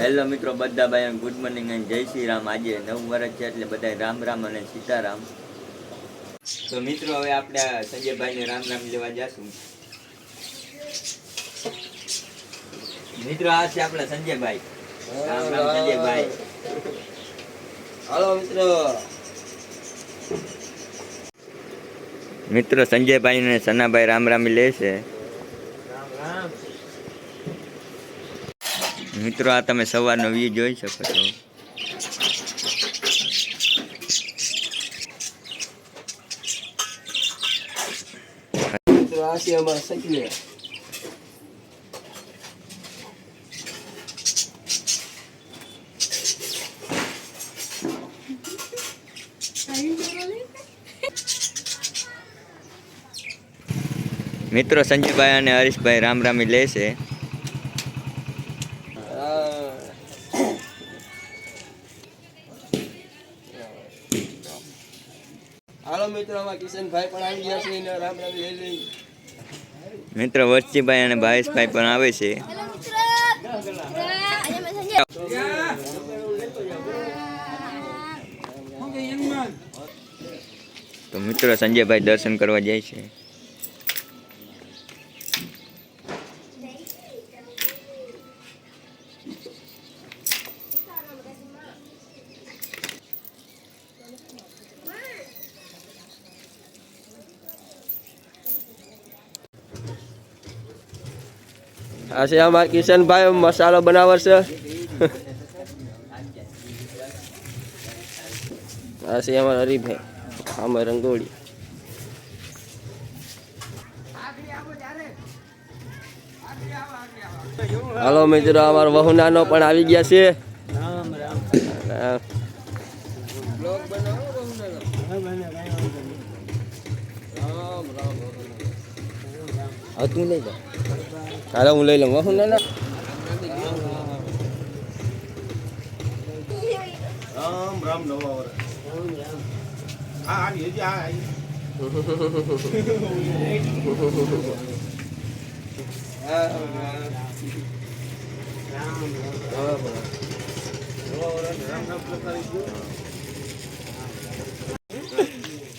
Hello મિત્રો બધા ભાઈ, ગુડ મોર્નિંગ અને જય શ્રી રામ। આજે નવું વર્ષ છે એટલે બધા રામ રામ અને સીતારામ। તો મિત્રો હવે આપણે સંજયભાઈને રામ રામ લેવા જશું। મિત્રો આ છે આપણા સંજયભાઈ। રામ રામ સંજયભાઈ। હાલો મિત્રો। મિત્રો સંજયભાઈ ને સનાભાઈ રામ રામ લે છે। મિત્રો આ તમે સવારનો વ્યૂ જોઈ શકો છો। મિત્રો આ છે અમારા સકલે। મિત્રો સંજયભાઈ અને હરીશભાઈ રામ રામી લે છે। હાલો મિત્રો આમાં કિશનભાઈ પણ આવી ગયા છે ને રામ રામ લઈ લઈ। મિત્રો વર્ષીભાઈ અને ભાવેશભાઈ પણ આવે છે। તો મિત્રો સંજયભાઈ દર્શન કરવા જાય છે। આ છે અમારા કિશનભાઈ મસાલો બનાવે છે। આ છે અમારા હરીભાઈ આમાં રંગોળી। હાલો મિત્રો અમારા વહુનાનો પણ આવી ગયા છે। તું લઈ જા। હાલો હું લઈ લઉં વહુનાના। રામ રામ નવા વર્ષ આ આની હજી આ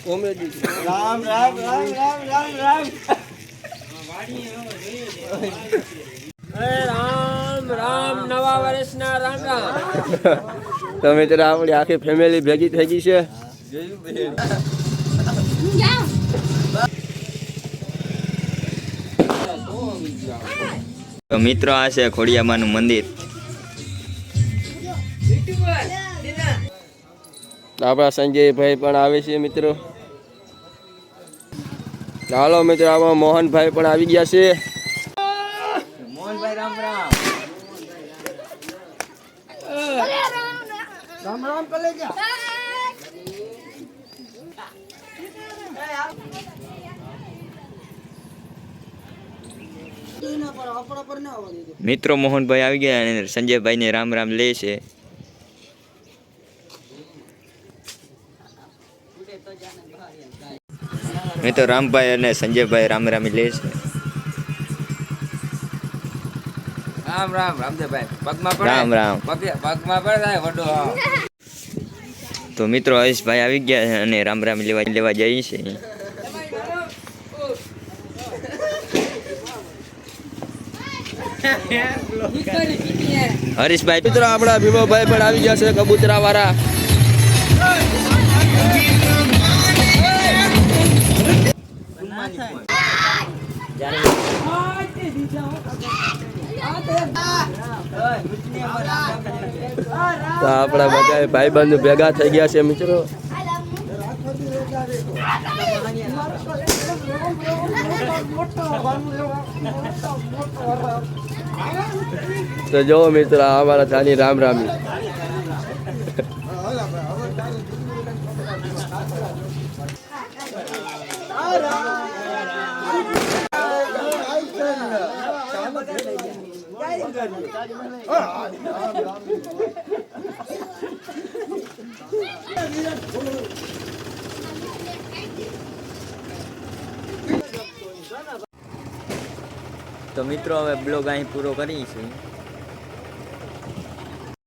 કોમેડી રામ રામ રામ રામ રામ રામ રામ રામ નવા વર્ષના રામ રામ। તો મિત્રો આપણી આખી ફેમિલી ભેગી થઈ ગઈ છે। તો મિત્રો આ છે ખોડિયામાનું મંદિર। આપણા સંજયભાઈ પણ આવે છે મિત્રો। ચાલો મિત્રો આમાં મોહનભાઈ પણ આવી ગયા છે। મોહનભાઈ રામ રામ રામ રામ કલેજા મિત્રો મોહનભાઈ આવી ગયા અને સંજયભાઈને રામ રામ લે છે। મિત્રો રામભાઈ અને સંજયભાઈ રામ રામી લે છે। રામ રામ રામદેવભાઈ પગમાં રામ રામ। પગમાં પડે વડો। તો મિત્રો હરીશભાઈ આવી ગયા છે અને રામ રામ લેવા જઈએ છે। હરીશભાઈ મિત્રો આપણા ભીમાભાઈ પણ આવી ગયા છે કબૂતરા વાળા। તો આપણા બધા ભાઈબંધ ભેગા થઈ ગયા છે મિત્રો। તો જો મિત્ર અમારા થાની રામ રામી। તો મિત્રો હવે બ્લોગ અહીં પૂરો કરીશું।